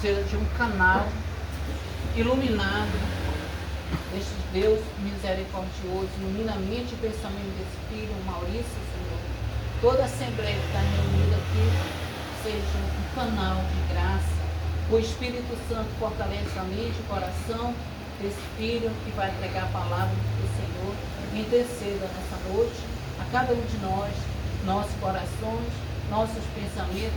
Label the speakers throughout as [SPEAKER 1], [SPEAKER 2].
[SPEAKER 1] seja um canal iluminado. Este Deus misericordioso, ilumina a mente e pensamento desse filho, Maurício, Senhor. Toda a assembleia que está reunida aqui, seja um canal de graça. O Espírito Santo fortalece a mente e o coração desse filho que vai entregar a palavra do Senhor. Interceda nessa noite a cada um de nós, nossos corações, nossos pensamentos,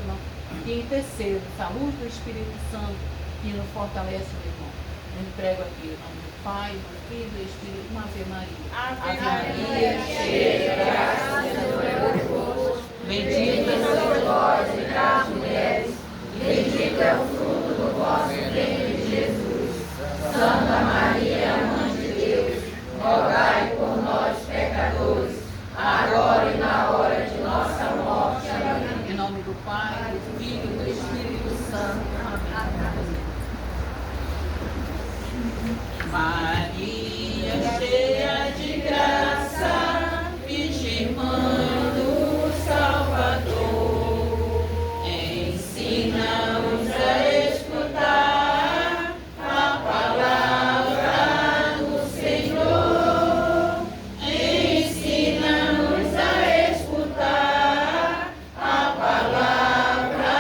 [SPEAKER 1] que interceda a luz do Espírito Santo que nos fortalece, meu irmão. Eu entrego aqui em nome do Pai, do Filho e do Espírito, uma Ave Maria.
[SPEAKER 2] Ave Maria, cheia de graça, o Senhor é convosco.
[SPEAKER 1] Bendita
[SPEAKER 2] sois vós entre as mulheres, e bendito é o fruto do vosso ventre, Jesus. Santa Maria, Mãe de Deus, rogai por nós, pecadores, agora e na hora de nossa morte. Amém.
[SPEAKER 1] em nome do Pai, do Filho e do Espírito Santo. Amém. Maria, cheia de graça, Virgem Mãe do Salvador, ensina-nos a escutar a palavra do Senhor. Ensina-nos a escutar a palavra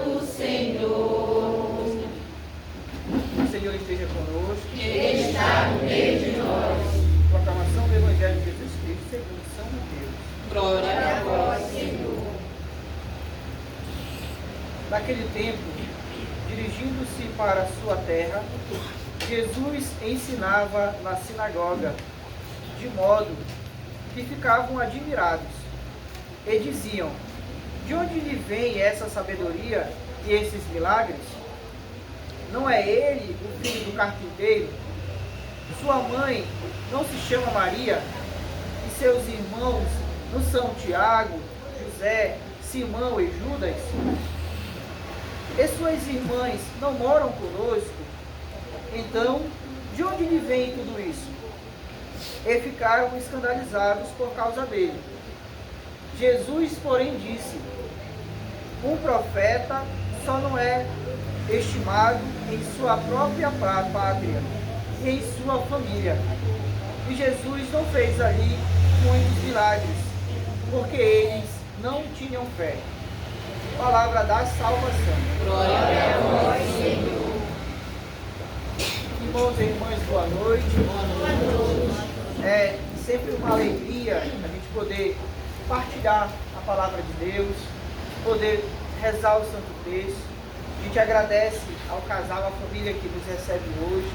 [SPEAKER 1] do Senhor.
[SPEAKER 3] O Senhor esteja conosco.
[SPEAKER 2] Ele está no meio de nós.
[SPEAKER 3] Proclamação do Evangelho de Jesus Cristo segundo São Mateus.
[SPEAKER 1] Glória a vós,
[SPEAKER 2] Senhor.
[SPEAKER 3] Naquele tempo, dirigindo-se para a sua terra, Jesus ensinava na sinagoga, de modo que ficavam admirados e diziam: de onde lhe vem essa sabedoria e esses milagres? Não é ele o filho do carpinteiro? Sua mãe não se chama Maria? E seus irmãos não são Tiago, José, Simão e Judas? E suas irmãs não moram conosco? Então, de onde lhe vem tudo isso? E ficaram escandalizados por causa dele. Jesus, porém, disse: um profeta só não é estimado em sua própria pátria e em sua família. E Jesus não fez ali muitos milagres, porque eles não tinham fé. Palavra da salvação.
[SPEAKER 1] glória a vós,
[SPEAKER 2] Senhor.
[SPEAKER 3] Irmãos e irmãs, boa noite. É sempre uma alegria a gente poder partilhar a palavra de Deus, poder rezar o Santo Texto. A gente agradece ao casal, à família que nos recebe hoje.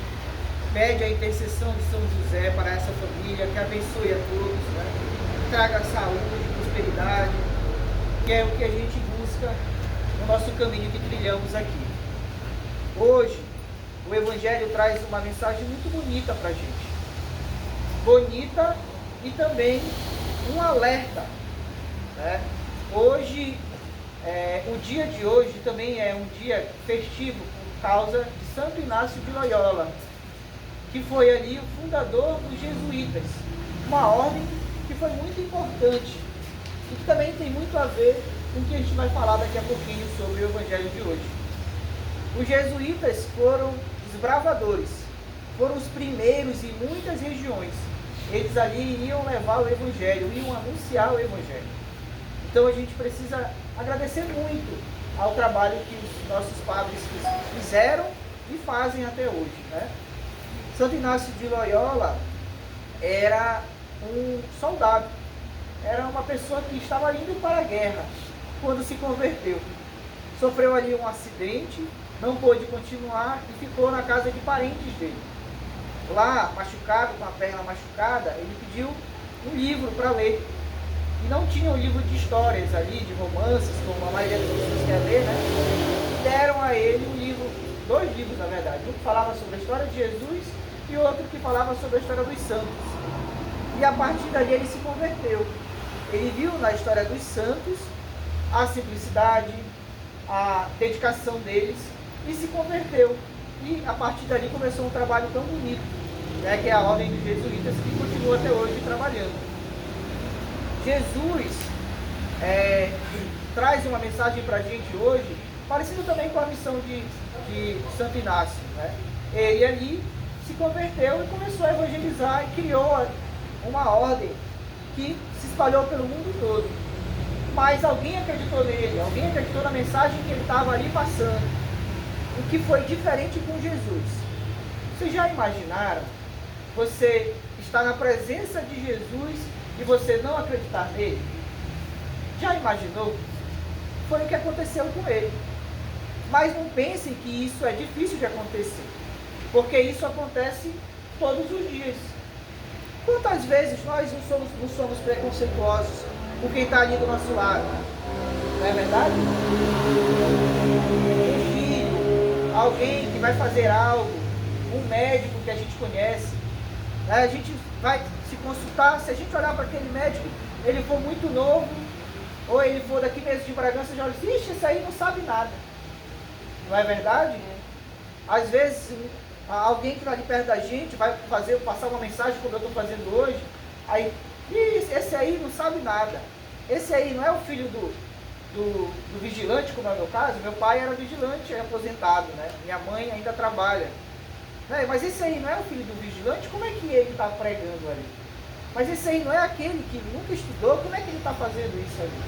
[SPEAKER 3] Pede a intercessão de São José para essa família, que abençoe a todos, né? Traga saúde, prosperidade, que é o que a gente busca no nosso caminho que trilhamos aqui. Hoje, o Evangelho traz uma mensagem muito bonita para a gente. Bonita e também um alerta, né? Hoje, o dia de hoje também é um dia festivo por causa de Santo Inácio de Loyola, que foi ali o fundador dos jesuítas, uma ordem que foi muito importante e que também tem muito a ver com o que a gente vai falar daqui a pouquinho sobre o Evangelho de hoje. Os jesuítas foram desbravadores, foram os primeiros em muitas regiões. Eles ali iriam levar o Evangelho, iam anunciar o Evangelho. Então a gente precisa agradecer muito ao trabalho que os nossos padres fizeram e fazem até hoje, né? Santo Inácio de Loyola era um soldado, era uma pessoa que estava indo para a guerra quando se converteu. Sofreu ali um acidente, não pôde continuar e ficou na casa de parentes dele. Lá, machucado, com a perna machucada, ele pediu um livro para ler. E não tinha um livro de histórias ali, de romances, como a maioria das pessoas quer ler, né? E deram a ele um livro, 2 livros na verdade, um que falava sobre a história de Jesus e outro que falava sobre a história dos santos. E a partir dali ele se converteu. Ele viu na história dos santos a simplicidade, a dedicação deles e se converteu. E a partir dali começou um trabalho tão bonito, né, que é a ordem dos jesuítas, que continua até hoje trabalhando. Jesus traz uma mensagem para a gente hoje, parecido também com a missão de de Santo Inácio, né? Ele ali se converteu e começou a evangelizar e criou uma ordem que se espalhou pelo mundo todo. Mas alguém acreditou nele, alguém acreditou na mensagem que ele estava ali passando. O que foi diferente com Jesus. Vocês já imaginaram você estar na presença de Jesus e você não acreditar nele? Já imaginou? Foi o que aconteceu com ele. Mas não pensem que isso é difícil de acontecer, porque isso acontece todos os dias. Quantas vezes nós não somos preconceituosos com quem está ali do nosso lado? Não é verdade? Um filho, alguém que vai fazer algo, um médico que a gente conhece, né? A gente vai se consultar, se a gente olhar para aquele médico, ele for muito novo, ou ele for daqui mesmo de Bragança, já olha assim, ixi, esse aí não sabe nada. Não é verdade? Às vezes, alguém que está ali perto da gente vai passar uma mensagem como eu estou fazendo hoje, aí, esse aí não sabe nada. Esse aí não é o filho do vigilante, como é o meu caso. Meu pai era vigilante, é aposentado, né? Minha mãe ainda trabalha. Né? Mas esse aí não é o filho do vigilante, como é que ele está pregando ali? Mas esse aí não é aquele que nunca estudou, como é que ele está fazendo isso ali?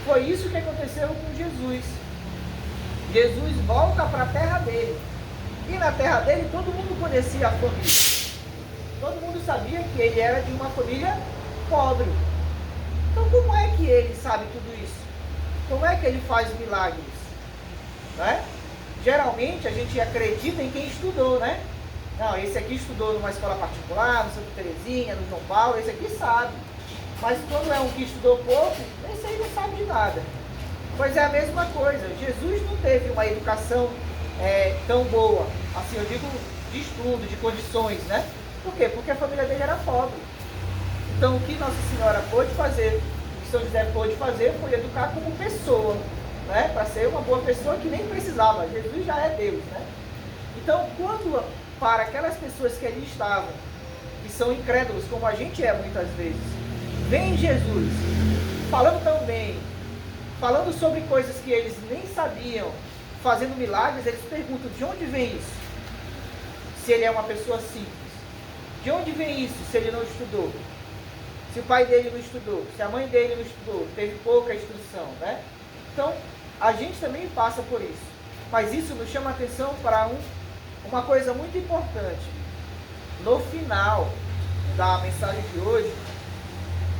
[SPEAKER 3] Foi isso que aconteceu com Jesus. Jesus volta para a terra dele. E na terra dele todo mundo conhecia a família. Todo mundo sabia que ele era de uma família pobre. Então como é que ele sabe tudo isso? Como é que ele faz milagres? Né? Geralmente a gente acredita em quem estudou, né? Não, esse aqui estudou numa escola particular, no Santa Terezinha, no João Paulo, esse aqui sabe. Mas quando é um que estudou pouco, esse aí não sabe de nada. Pois é a mesma coisa. Jesus não teve uma educação tão boa, assim eu digo de estudo, de condições, né? Por quê? Porque a família dele era pobre. Então o que Nossa Senhora pôde fazer, o que São José pôde fazer, foi educar como pessoa, né? Para ser uma boa pessoa que nem precisava. Jesus já é Deus, né? Então quando para aquelas pessoas que ali estavam, que são incrédulos, como a gente é muitas vezes, vem Jesus falando tão bem, falando sobre coisas que eles nem sabiam, fazendo milagres, eles perguntam, de onde vem isso? Se ele é uma pessoa simples. De onde vem isso se ele não estudou? Se o pai dele não estudou, se a mãe dele não estudou, teve pouca instrução, né? Então, a gente também passa por isso. Mas isso nos chama a atenção para uma coisa muito importante. No final da mensagem de hoje,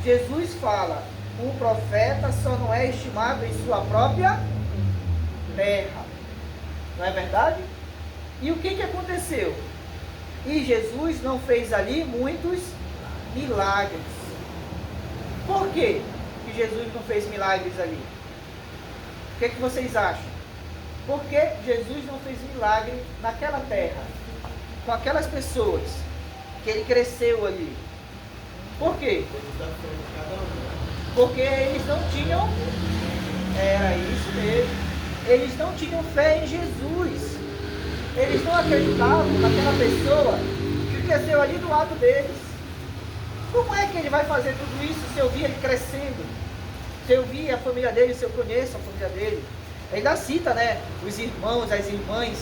[SPEAKER 3] Jesus fala, um profeta só não é estimado em sua própria terra. Não é verdade? E o que aconteceu? E Jesus não fez ali muitos milagres. Por quê que Jesus não fez milagres ali? O que vocês acham? Por que Jesus não fez milagre naquela terra? Com aquelas pessoas que ele cresceu ali? Por quê? Porque eles não tinham, era isso mesmo, eles não tinham fé em Jesus. Eles não acreditavam naquela pessoa que cresceu ali do lado deles. Como é que ele vai fazer tudo isso se eu vi ele crescendo? Se eu vi a família dele, se eu conheço a família dele? Ainda cita, né, os irmãos, as irmãs.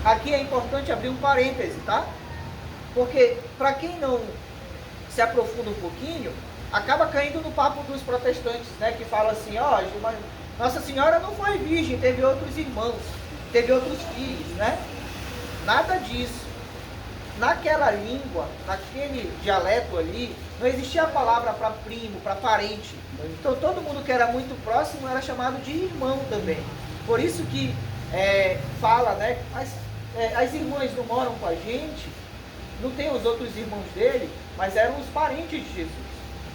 [SPEAKER 3] Aqui é importante abrir um parêntese, tá? Porque para quem não se aprofunda um pouquinho, acaba caindo no papo dos protestantes, né, que falam assim, ó, Nossa Senhora não foi virgem, teve outros irmãos, teve outros filhos, né? Nada disso. Naquela língua, naquele dialeto ali, não existia a palavra para primo, para parente. Então todo mundo que era muito próximo era chamado de irmão também. Por isso que fala, né? As irmãs não moram com a gente, não tem os outros irmãos dele, mas eram os parentes de Jesus.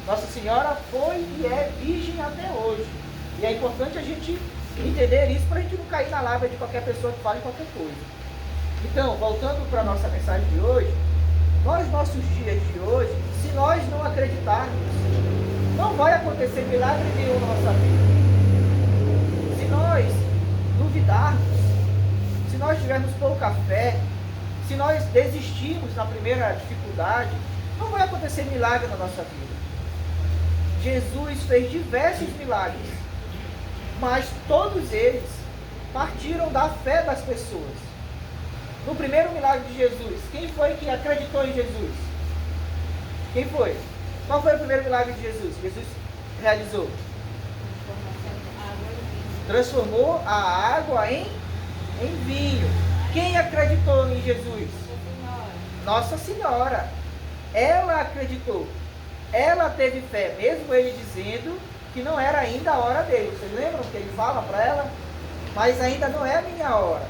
[SPEAKER 3] Nossa Senhora foi e é virgem até hoje. E é importante a gente entender isso para a gente não cair na lábia de qualquer pessoa que fale qualquer coisa. Então, voltando para a nossa mensagem de hoje, nossos dias de hoje, se nós não acreditarmos, não vai acontecer milagre nenhum na nossa vida. Se nós duvidarmos, se nós tivermos pouca fé, se nós desistirmos na primeira dificuldade, não vai acontecer milagre na nossa vida. Jesus fez diversos milagres, mas todos eles partiram da fé das pessoas. No primeiro milagre de Jesus, quem foi que acreditou em Jesus? Quem foi? Qual foi o primeiro milagre de Jesus? Jesus realizou. Transformou a água em vinho. Quem acreditou em Jesus? Nossa Senhora. Ela acreditou. Ela teve fé, mesmo ele dizendo que não era ainda a hora dele. Vocês lembram que ele fala para ela? Mas ainda não é a minha hora.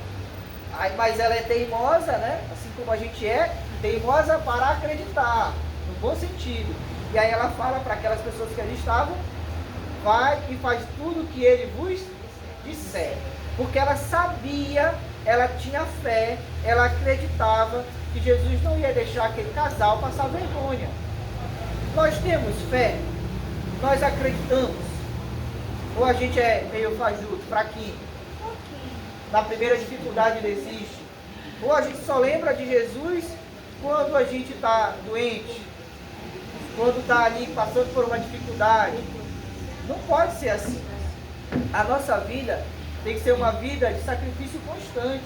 [SPEAKER 3] Mas ela é teimosa, né? Assim como a gente é, teimosa para acreditar, no bom sentido. E aí ela fala para aquelas pessoas que ali estavam: vai e faz tudo o que ele vos disser. Porque ela sabia, ela tinha fé, ela acreditava que Jesus não ia deixar aquele casal passar vergonha. Nós temos fé? Nós acreditamos? Ou a gente é meio fajuto, fraquinho? Na primeira dificuldade desiste? Ou a gente só lembra de Jesus quando a gente está doente? Quando está ali passando por uma dificuldade? Não pode ser assim. A nossa vida tem que ser uma vida de sacrifício constante,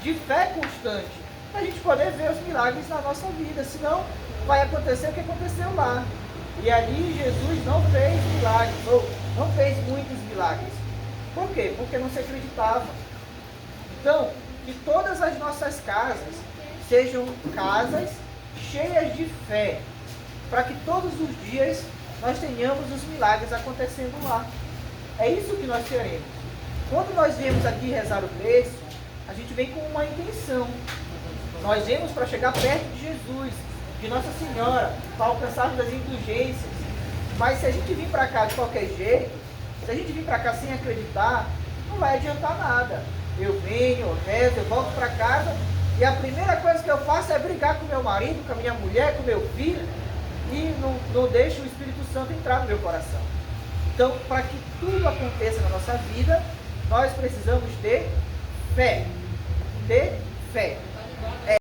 [SPEAKER 3] de fé constante, para a gente poder ver os milagres na nossa vida. Senão vai acontecer o que aconteceu lá. E ali Jesus não fez milagres, ou não fez muitos milagres. Por quê? Porque não se acreditava. Então, que todas as nossas casas sejam casas cheias de fé, para que todos os dias nós tenhamos os milagres acontecendo lá. É isso que nós queremos. Quando nós viemos aqui rezar o terço, a gente vem com uma intenção. Nós viemos para chegar perto de Jesus, de Nossa Senhora, para alcançarmos as indulgências. Mas se a gente vir para cá de qualquer jeito, se a gente vir para cá sem acreditar, não vai adiantar nada. Eu venho, eu rezo, eu volto para casa e a primeira coisa que eu faço é brigar com meu marido, com a minha mulher, com meu filho, e não deixo o Espírito Santo entrar no meu coração. Então, para que tudo aconteça na nossa vida, nós precisamos ter fé. Ter fé.